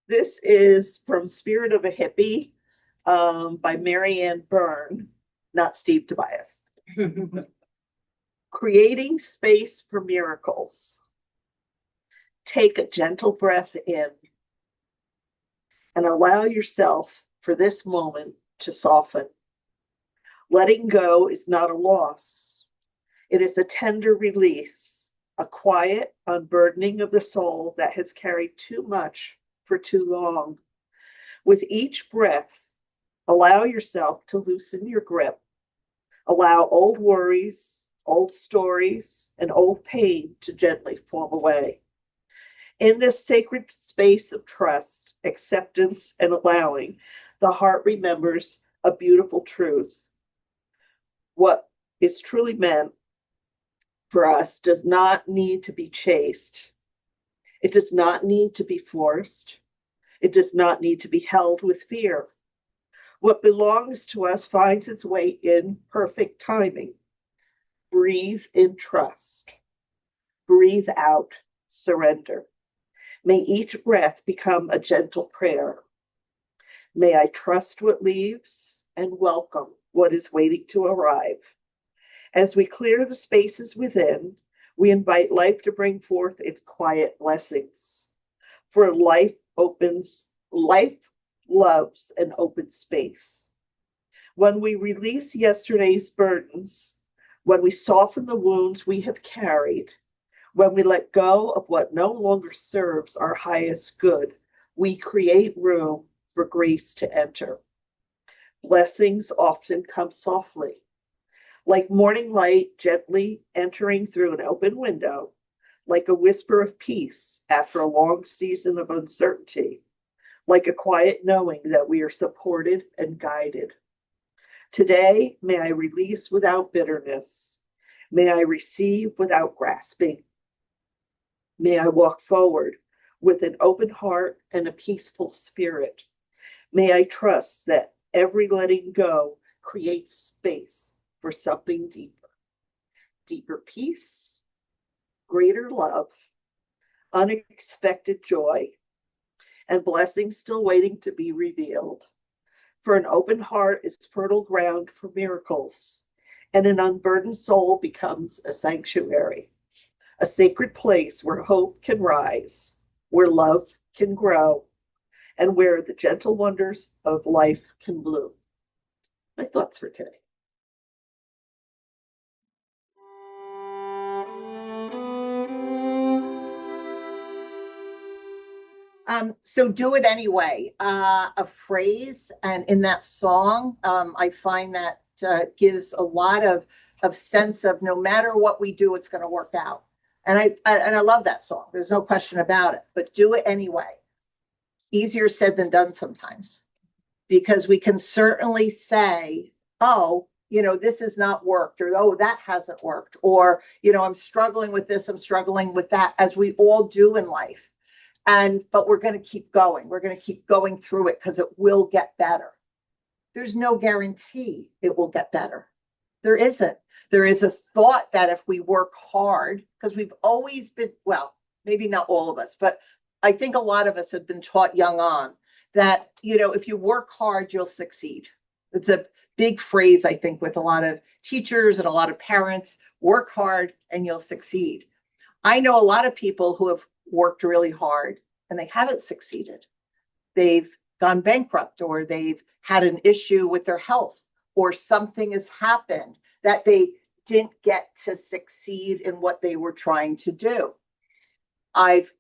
This is from Spirit of a Hippie by Marianne Byrne, not Steve Tobias. Creating space for miracles. Take a gentle breath in and allow yourself for this moment to soften. Letting go is not a loss. It is a tender release, a quiet unburdening of the soul that has carried too much for too long. With each breath, allow yourself to loosen your grip. Allow old worries, old stories, and old pain to gently fall away. In this sacred space of trust, acceptance, and allowing, the heart remembers a beautiful truth. What is truly meant for us does not need to be chased. It does not need to be forced. It does not need to be held with fear. What belongs to us finds its way in perfect timing. Breathe in trust. Breathe out surrender. May each breath become a gentle prayer. May I trust what leaves and welcome what is waiting to arrive. As we clear the spaces within, we invite life to bring forth its quiet blessings. For life loves an open space. When we release yesterday's burdens, when we soften the wounds we have carried, when we let go of what no longer serves our highest good, we create room for grace to enter. Blessings often come softly, like morning light gently entering through an open window, like a whisper of peace after a long season of uncertainty, like a quiet knowing that we are supported and guided. Today, may I release without bitterness. May I receive without grasping. May I walk forward with an open heart and a peaceful spirit. May I trust that every letting go creates space for something deeper. Deeper peace, greater love, unexpected joy, and blessings still waiting to be revealed. For an open heart is fertile ground for miracles, and an unburdened soul becomes a sanctuary, a sacred place where hope can rise, where love can grow, and where the gentle wonders of life can bloom. My thoughts for today. So do it anyway. A phrase, and in that song, I find that gives a lot of sense of no matter what we do, it's going to work out. And I love that song. There's no question about it. But do it anyway. Easier said than done sometimes, because we can certainly say, "Oh, this has not worked," or "Oh, that hasn't worked," or "I'm struggling with this, I'm struggling with that," as we all do in life. But we're going to keep going. We're going to keep going through it because it will get better. There's no guarantee it will get better. There isn't. There is a thought that if we work hard, because we've always been, well, maybe not all of us, but I think a lot of us have been taught young on that, if you work hard, you'll succeed. It's a big phrase, I think, with a lot of teachers and a lot of parents: work hard and you'll succeed. I know a lot of people who have worked really hard and they haven't succeeded. They've gone bankrupt, or they've had an issue with their health, or something has happened that they didn't get to succeed in what they were trying to do. I've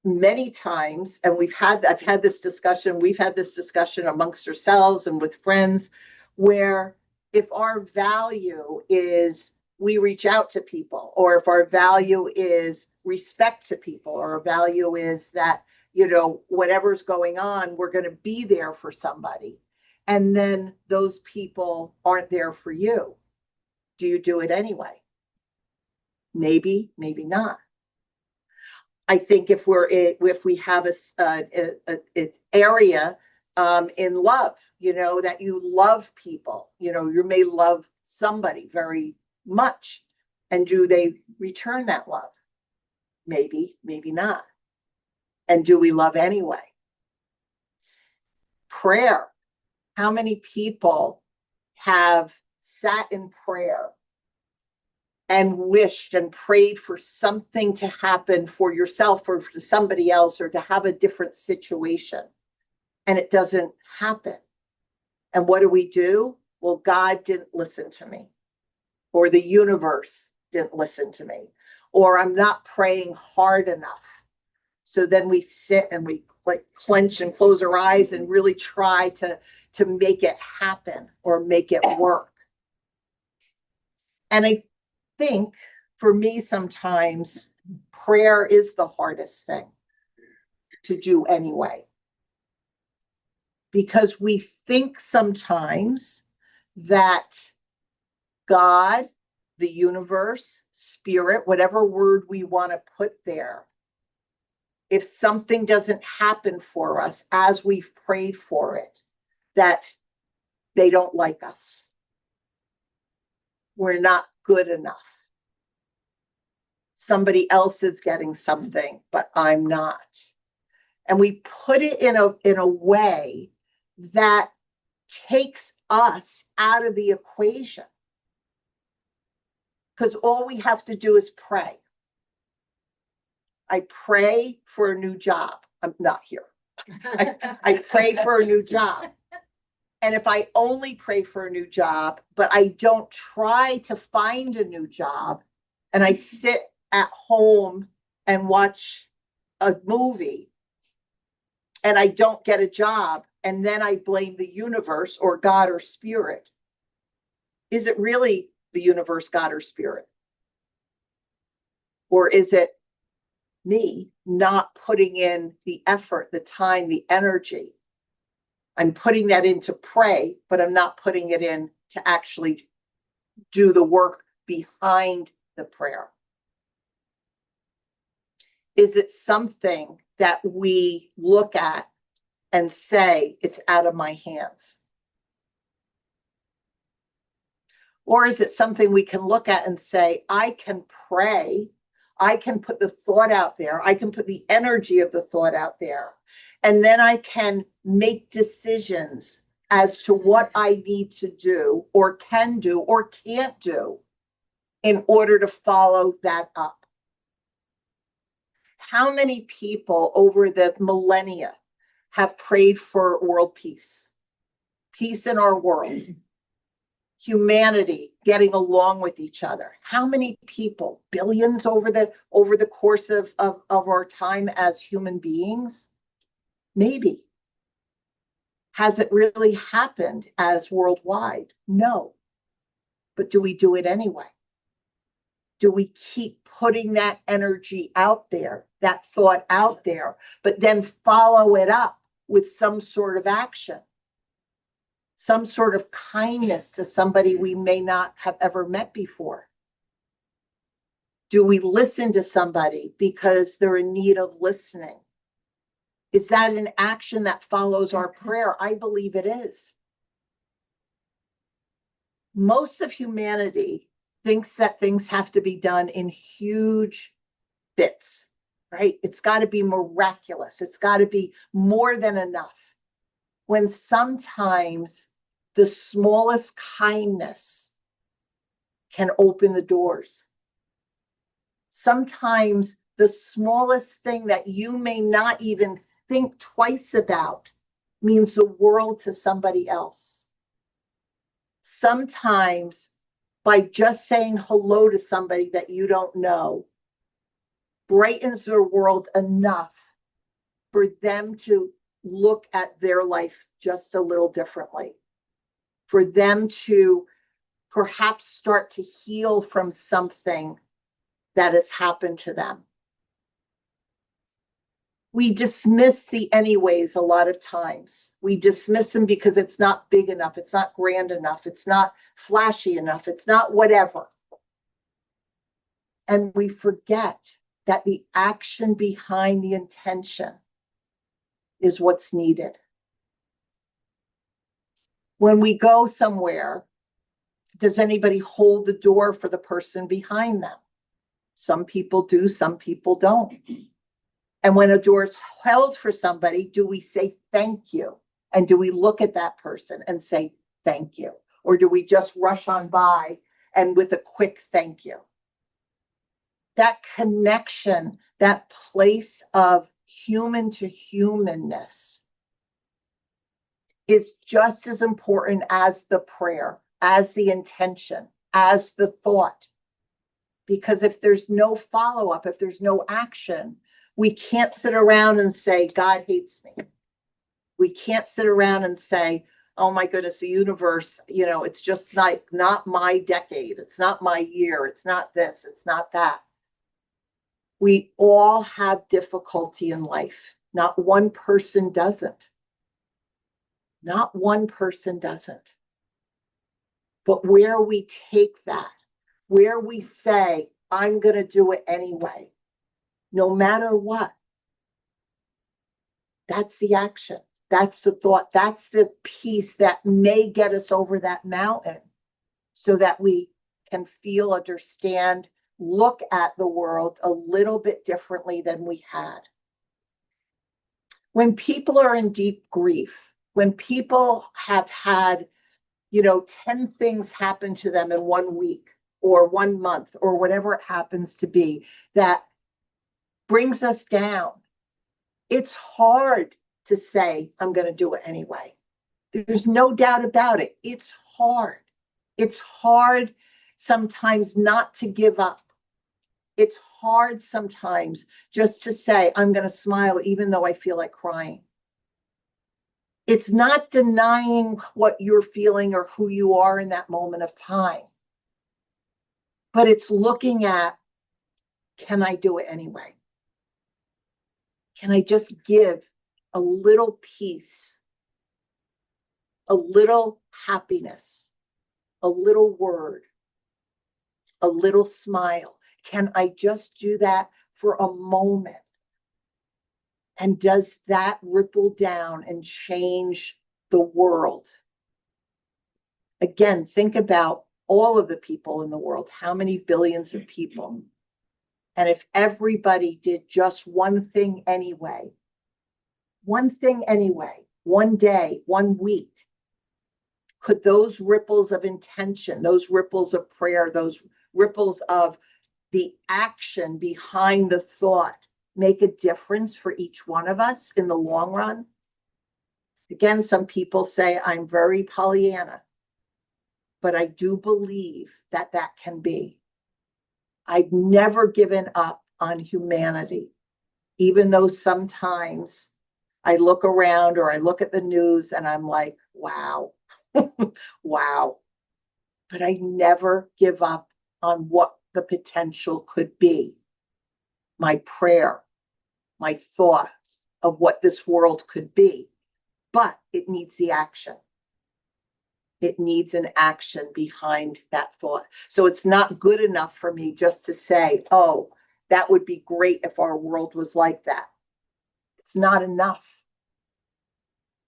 many times, and I've had this discussion, we've had this discussion amongst ourselves and with friends, where if our value is we reach out to people, or if our value is respect to people, or our value is that, whatever's going on, we're going to be there for somebody, and then those people aren't there for you, do you do it anyway? Maybe, maybe not. I think if we have an area in love, that you love people, you may love somebody very much, and do they return that love? Maybe, maybe not. And do we love anyway? Prayer. How many people have sat in prayer and wished and prayed for something to happen for yourself or for somebody else, or to have a different situation, and it doesn't happen? And what do? Well, God didn't listen to me, or the universe didn't listen to me, or I'm not praying hard enough. So then we sit and we like clench and close our eyes and really try to make it happen or make it work. And I think for me, sometimes prayer is the hardest thing to do anyway. Because we think sometimes that God, the universe, spirit, whatever word we want to put there, if something doesn't happen for us as we've prayed for it, that they don't like us. We're not good enough. Somebody else is getting something, but I'm not. And we put it in a way that takes us out of the equation. Because all we have to do is pray. I pray for a new job. I'm not here. I pray for a new job. And if I only pray for a new job, but I don't try to find a new job, and I sit at home and watch a movie, and I don't get a job, and then I blame the universe or God or spirit, is it really the universe, God, or spirit? Or is it me not putting in the effort, the time, the energy? I'm putting that in to pray, but I'm not putting it in to actually do the work behind the prayer. Is it something that we look at and say, it's out of my hands? Or is it something we can look at and say, I can pray, I can put the thought out there, I can put the energy of the thought out there, and then I can make decisions as to what I need to do or can do or can't do in order to follow that up? How many people over the millennia have prayed for world peace? Peace in our world. Humanity getting along with each other. How many people, billions over the course of our time as human beings? Maybe. Has it really happened as worldwide? No. But do we do it anyway? Do we keep putting that energy out there, that thought out there, but then follow it up with some sort of action? Some sort of kindness to somebody we may not have ever met before? Do we listen to somebody because they're in need of listening? Is that an action that follows our prayer? I believe it is. Most of humanity thinks that things have to be done in huge bits, right? It's got to be miraculous. It's got to be more than enough. When sometimes the smallest kindness can open the doors. Sometimes the smallest thing that you may not even think twice about means the world to somebody else. Sometimes by just saying hello to somebody that you don't know brightens their world enough for them to look at their life just a little differently, for them to perhaps start to heal from something that has happened to them. We dismiss the anyways a lot of times. We dismiss them because it's not big enough, it's not grand enough, it's not flashy enough, it's not whatever. And we forget that the action behind the intention is what's needed. When we go somewhere, does anybody hold the door for the person behind them? Some people do, some people don't. And when a door is held for somebody, do we say thank you? And do we look at that person and say, thank you? Or do we just rush on by and with a quick thank you? That connection, that place of human to humanness is just as important as the prayer, as the intention, as the thought. Because if there's no follow-up, if there's no action, we can't sit around and say, God hates me. We can't sit around and say, oh my goodness, the universe, it's just like not my decade. It's not my year. It's not this. It's not that. We all have difficulty in life. Not one person doesn't. Not one person doesn't. But where we take that, where we say, I'm going to do it anyway, no matter what, that's the action. That's the thought. That's the piece that may get us over that mountain so that we can feel, understand, look at the world a little bit differently than we had. When people are in deep grief, when people have had, 10 things happen to them in 1 week or 1 month or whatever it happens to be that brings us down, it's hard to say, I'm going to do it anyway. There's no doubt about it. It's hard. It's hard sometimes not to give up. It's hard sometimes just to say, I'm going to smile even though I feel like crying. It's not denying what you're feeling or who you are in that moment of time. But it's looking at, can I do it anyway? Can I just give a little peace, a little happiness, a little word, a little smile? Can I just do that for a moment? And does that ripple down and change the world? Again, think about all of the people in the world, how many billions of people. And if everybody did just one thing anyway, one day, 1 week, could those ripples of intention, those ripples of prayer, those ripples of the action behind the thought make a difference for each one of us in the long run? Again, some people say I'm very Pollyanna, but I do believe that that can be. I've never given up on humanity, even though sometimes I look around or I look at the news and I'm like, wow, wow. But I never give up on what the potential could be. My prayer, my thought of what this world could be. But it needs the action. It needs an action behind that thought. So it's not good enough for me just to say, oh, that would be great if our world was like that. It's not enough.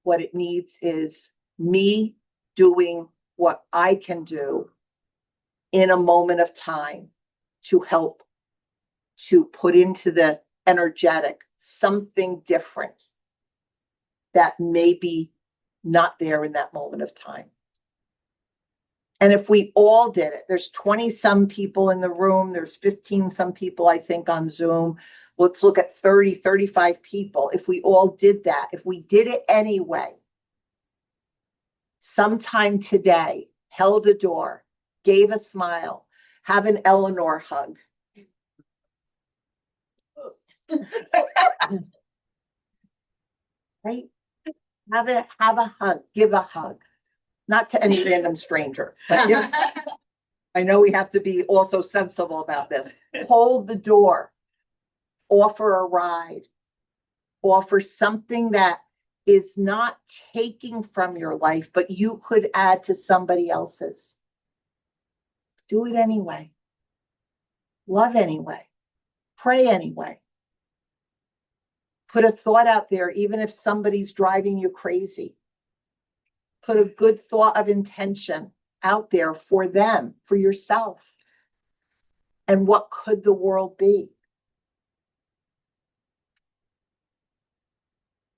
What it needs is me doing what I can do in a moment of time to help to put into the energetic something different that may be not there in that moment of time. And if we all did it, there's 20 some people in the room, there's 15 some people, I think, on Zoom. Let's look at 30, 35 people. If we all did that, if we did it anyway, sometime today, held a door, gave a smile, have an Eleanor hug. Right? Have a hug, give a hug. Not to any random stranger, but I know we have to be also sensible about this. Hold the door, offer a ride, offer something that is not taking from your life, but you could add to somebody else's. Do it anyway. Love anyway. Pray anyway. Put a thought out there, even if somebody's driving you crazy. Put a good thought of intention out there for them, for yourself. And what could the world be?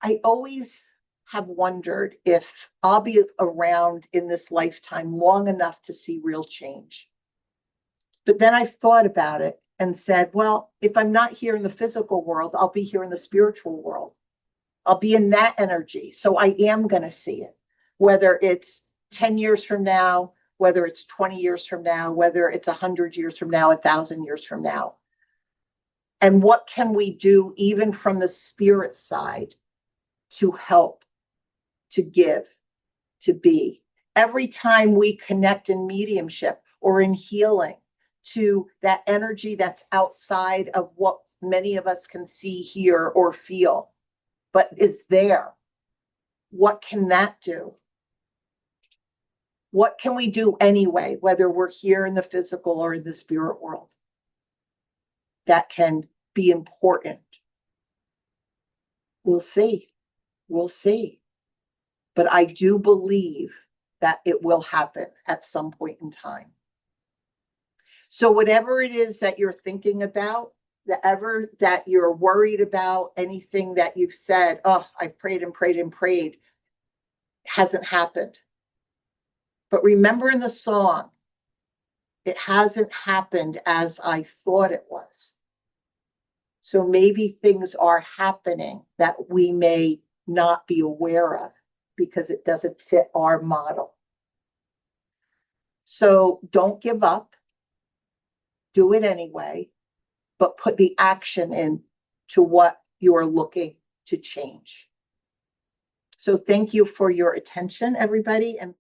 I always have wondered if I'll be around in this lifetime long enough to see real change. But then I thought about it and said, well, if I'm not here in the physical world, I'll be here in the spiritual world. I'll be in that energy. So I am going to see it, whether it's 10 years from now, whether it's 20 years from now, whether it's 100 years from now, 1,000 years from now. And what can we do even from the spirit side to help, to give, to be? Every time we connect in mediumship or in healing to that energy that's outside of what many of us can see, hear, or feel, but is there, what can that do? What can we do anyway, whether we're here in the physical or in the spirit world, that can be important? We'll see. We'll see. But I do believe that it will happen at some point in time. So whatever it is that you're thinking about, whatever that you're worried about, anything that you've said, oh, I prayed and prayed and prayed, hasn't happened. But remember in the song, it hasn't happened as I thought it was. So maybe things are happening that we may not be aware of because it doesn't fit our model. So don't give up. Do it anyway, but put the action in to what you're looking to change. So thank you for your attention, everybody. And